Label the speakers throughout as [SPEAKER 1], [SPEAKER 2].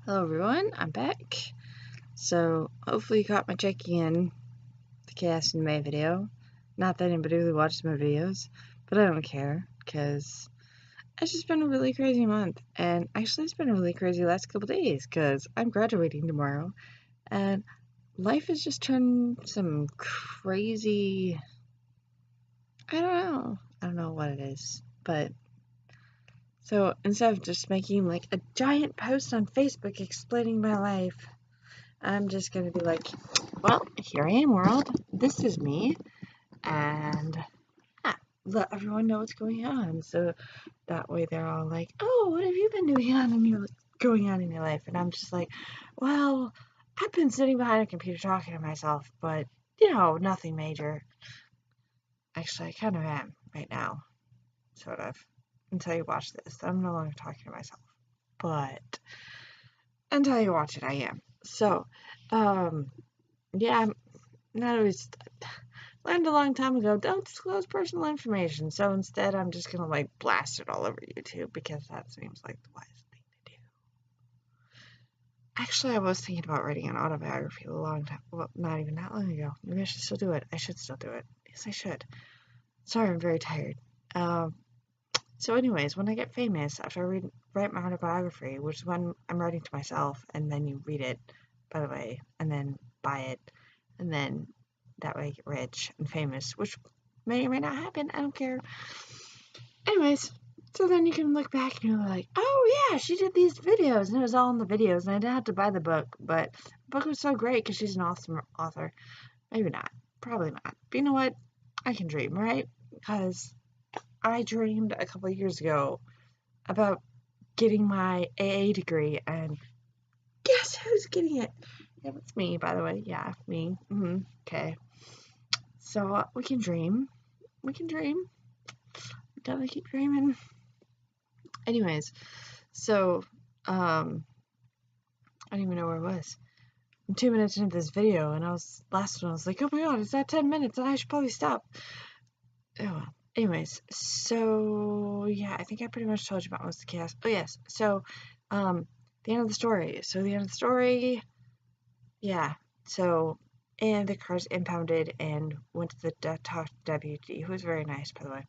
[SPEAKER 1] Hello everyone, I'm back. So hopefully you caught my checking in the Chaos in May video. Not that anybody really watches my videos, but I don't care because it's just been a really crazy month. And actually it's been a really crazy last couple days because I'm graduating tomorrow and life has just turned some crazy, I don't know what it is, but so instead of just making like a giant post on Facebook explaining my life, I'm just gonna be like, well, here I am, world. This is me, and let everyone know what's going on. So that way they're all like, oh, what have you been going on in your life? And I'm just like, well, I've been sitting behind a computer talking to myself, but nothing major. Actually, I kind of am right now, sort of. Until you watch this, I'm no longer talking to myself, but until you watch it, I am. So, yeah, that was learned a long time ago, don't disclose personal information. So instead, I'm just gonna like blast it all over YouTube because that seems like the wisest thing to do. Actually, I was thinking about writing an autobiography a long time, well, not even that long ago. Maybe I should still do it. I should still do it. Yes, I should. Sorry, I'm very tired. So anyways, when I get famous, after I write my autobiography, which is when I'm writing to myself, and then you read it, by the way, and then buy it, and then that way I get rich and famous, which may or may not happen. I don't care. Anyways, so then you can look back and you're like, oh yeah, she did these videos, and it was all in the videos, and I didn't have to buy the book, but the book was so great because she's an awesome author. Maybe not. Probably not. But you know what? I can dream, right? Because I dreamed a couple of years ago about getting my AA degree, and guess who's getting it? Yeah, that's me, by the way. Yeah, me. Okay. So we can dream. We can dream. We gotta keep dreaming. Anyways, so I don't even know where I was. I'm 2 minutes into this video, and I was like, oh my god, it's at 10 minutes, and I should probably stop. Oh, anyways, so yeah, I think I pretty much told you about most of the chaos. Oh yes, so the end of the story. So the end of the story, yeah. So and the car's impounded and went to talk to the deputy, who was very nice, by the way.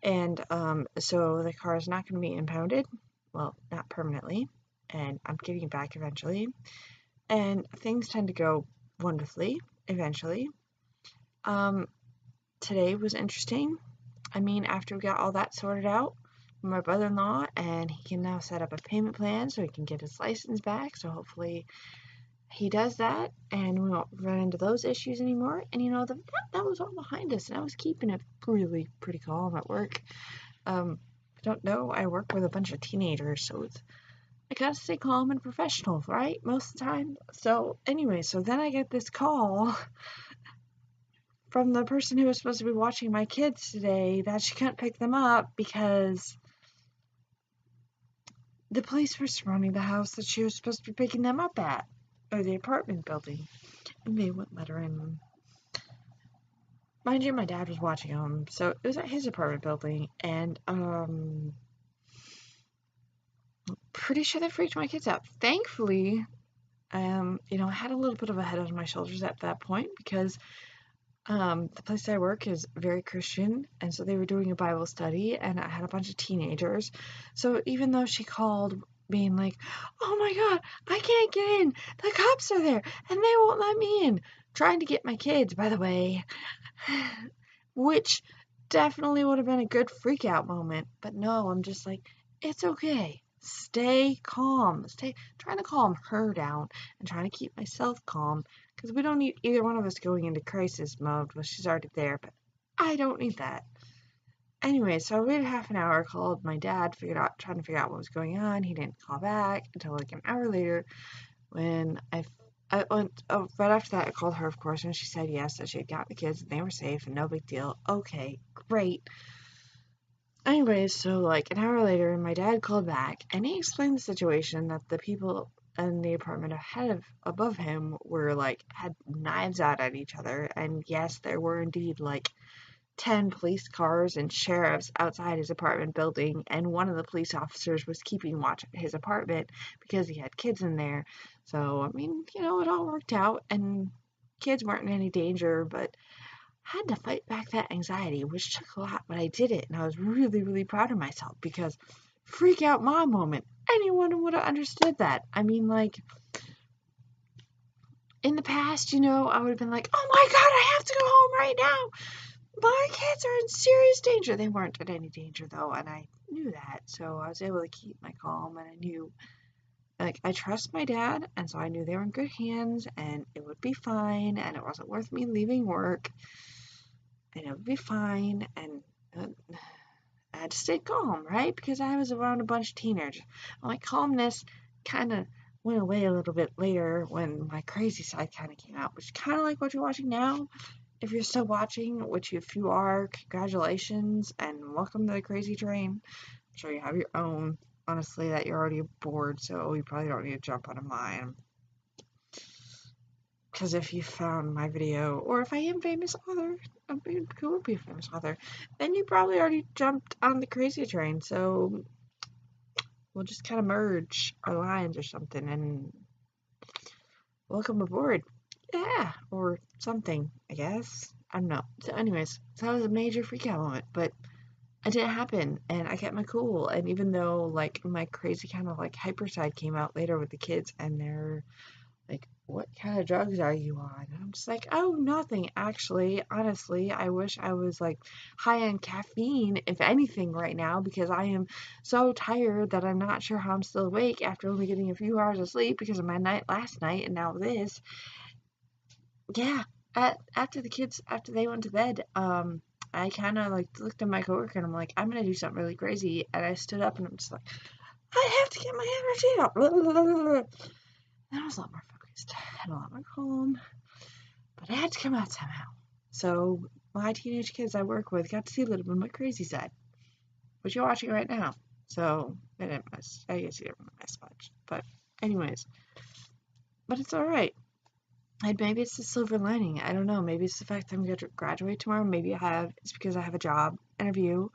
[SPEAKER 1] And so the car is not going to be impounded, well, not permanently, and I'm getting it back eventually. And things tend to go wonderfully eventually. Today was interesting. I mean, after we got all that sorted out, my brother-in-law, and he can now set up a payment plan so he can get his license back. So hopefully he does that, and we won't run into those issues anymore. And that was all behind us, and I was keeping it really pretty calm at work. Don't know, I work with a bunch of teenagers, so I gotta stay calm and professional, right? Most of the time. So anyway, so then I get this call from the person who was supposed to be watching my kids today that she couldn't pick them up because the police were surrounding the house that she was supposed to be picking them up at, or the apartment building, and they wouldn't let her in. Mind you, my dad was watching them, so it was at his apartment building, and pretty sure they freaked my kids out. Thankfully, I had a little bit of a head on my shoulders at that point because the place I work is very Christian, and so they were doing a Bible study, and I had a bunch of teenagers. So even though she called being like, oh my god, I can't get in, the cops are there, and they won't let me in, trying to get my kids, by the way, which definitely would have been a good freak out moment, but no, I'm just like, it's okay. Stay calm. Trying to calm her down and trying to keep myself calm because we don't need either one of us going into crisis mode. Well, she's already there, but I don't need that. Anyway, so I waited half an hour, called my dad, trying to figure out what was going on. He didn't call back until like an hour later when I went, right after that, I called her, of course, and she said yes, that she had got the kids and they were safe and no big deal. Okay, great. Anyways, so like an hour later, my dad called back and he explained the situation that the people in the apartment above him were like had knives out at each other, and yes, there were indeed like 10 police cars and sheriffs outside his apartment building, and one of the police officers was keeping watch at his apartment because he had kids in there. So, I mean, it all worked out, and kids weren't in any danger, but I had to fight back that anxiety, which took a lot, but I did it, and I was really, really proud of myself because freak out mom moment. Anyone would have understood that. I mean, like, in the past, I would have been like, oh my God, I have to go home right now. My kids are in serious danger. They weren't in any danger though, and I knew that, so I was able to keep my calm, and I knew, like, I trust my dad, and so I knew they were in good hands, and it would be fine, and it wasn't worth me leaving work, and it would be fine, and I had to stay calm, right? Because I was around a bunch of teenagers. My calmness kind of went away a little bit later when my crazy side kind of came out, which is kind of like what you're watching now. If you're still watching, which if you are, congratulations and welcome to the crazy train. I'm sure you have your own, honestly, that you're already bored, so you probably don't need to jump onto mine. Because if you found my video, or if I am famous author, I mean, who would be a famous author, then you probably already jumped on the crazy train, so we'll just kind of merge our lines or something, and welcome aboard. Yeah, or something, I guess. I don't know. So anyways, so that was a major freak out moment, but it didn't happen, and I kept my cool, and even though, like, my crazy kind of, like, hyper side came out later with the kids, and they're like, what kind of drugs are you on? And I'm just like, oh, nothing, actually. Honestly, I wish I was, like, high on caffeine, if anything, right now, because I am so tired that I'm not sure how I'm still awake after only getting a few hours of sleep because of my night last night, and now this. Yeah, after they went to bed, I kind of, like, looked at my coworker, and I'm like, I'm gonna do something really crazy, and I stood up, and I'm just like, I have to get my energy out. And I was a lot more focused and a lot more calm, but I had to come out somehow. So my teenage kids I work with got to see a little bit of my crazy side, which you're watching right now. So I guess you didn't miss much, but anyways, but it's all right. And maybe it's the silver lining. I don't know. Maybe it's the fact that I'm going to graduate tomorrow. Maybe it's because I have a job interview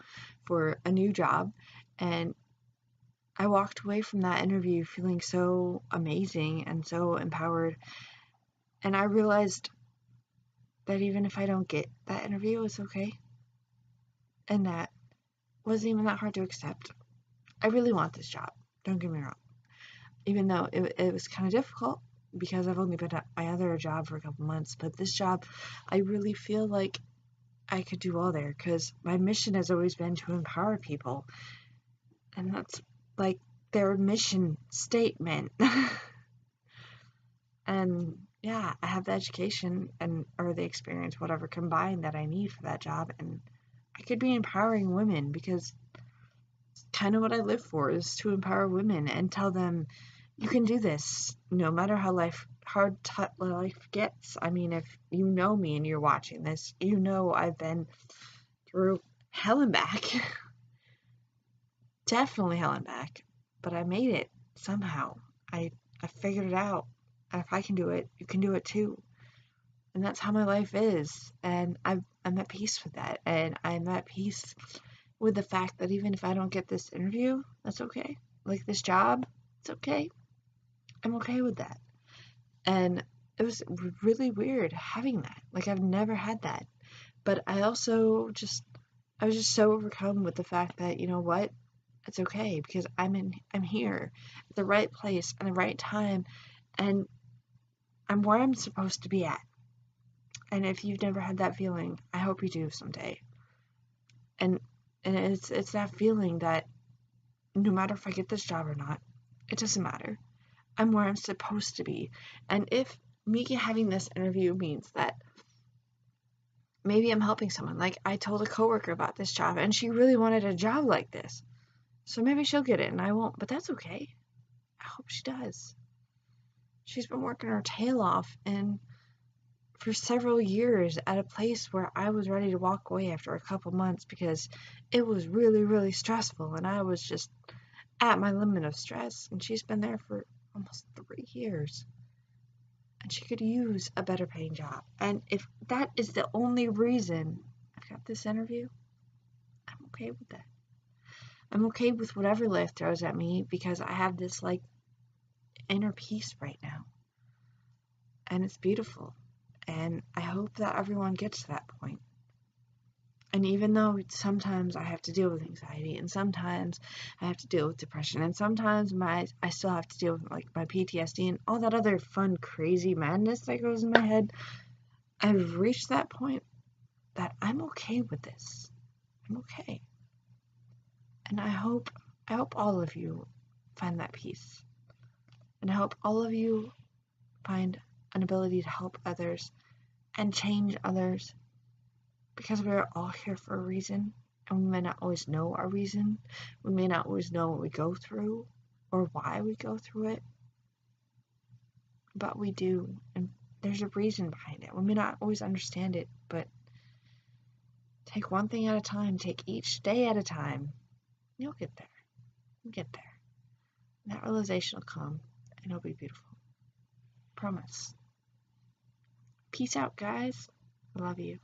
[SPEAKER 1] for a new job, and I walked away from that interview feeling so amazing and so empowered. And I realized that even if I don't get that interview, it's okay. And that wasn't even that hard to accept. I really want this job. Don't get me wrong. Even though it was kind of difficult because I've only been at my other job for a couple months. But this job, I really feel like I could do well there because my mission has always been to empower people. And that's, like, their mission statement. And yeah, I have the education or the experience, whatever combined, that I need for that job, and I could be empowering women because it's kind of what I live for, is to empower women and tell them you can do this no matter how hard life gets. I mean, if you know me and you're watching this, you know I've been through hell and back. Definitely hell and back, but I made it somehow. I figured it out. And if I can do it, you can do it too. And that's how my life is. And I'm at peace with that. And I'm at peace with the fact that even if I don't get this interview, that's okay. Like, this job, it's okay. I'm okay with that. And it was really weird having that. Like, I've never had that. But I was just so overcome with the fact that, you know what? It's okay because I'm here at the right place and the right time, and I'm where I'm supposed to be at. And if you've never had that feeling, I hope you do someday. And it's that feeling that no matter if I get this job or not, it doesn't matter. I'm where I'm supposed to be. And if me having this interview means that maybe I'm helping someone, like I told a coworker about this job and she really wanted a job like this. So maybe she'll get it and I won't, but that's okay. I hope she does. She's been working her tail off and for several years at a place where I was ready to walk away after a couple months because it was really, really stressful and I was just at my limit of stress. And she's been there for almost 3 years. And she could use a better paying job. And if that is the only reason, I've got this interview. I'm okay with that. I'm okay with whatever life throws at me because I have this like inner peace right now. And it's beautiful. And I hope that everyone gets to that point. And even though sometimes I have to deal with anxiety, and sometimes I have to deal with depression, and sometimes I still have to deal with like my PTSD and all that other fun, crazy madness that goes in my head, I've reached that point that I'm okay with this. I'm okay. And I hope all of you find that peace. And I hope all of you find an ability to help others and change others, because we're all here for a reason, and we may not always know our reason. We may not always know what we go through or why we go through it, but we do, and there's a reason behind it. We may not always understand it, but take one thing at a time, take each day at a time. You'll get there. You'll get there. And that realization will come, and it'll be beautiful. Promise. Peace out, guys. I love you.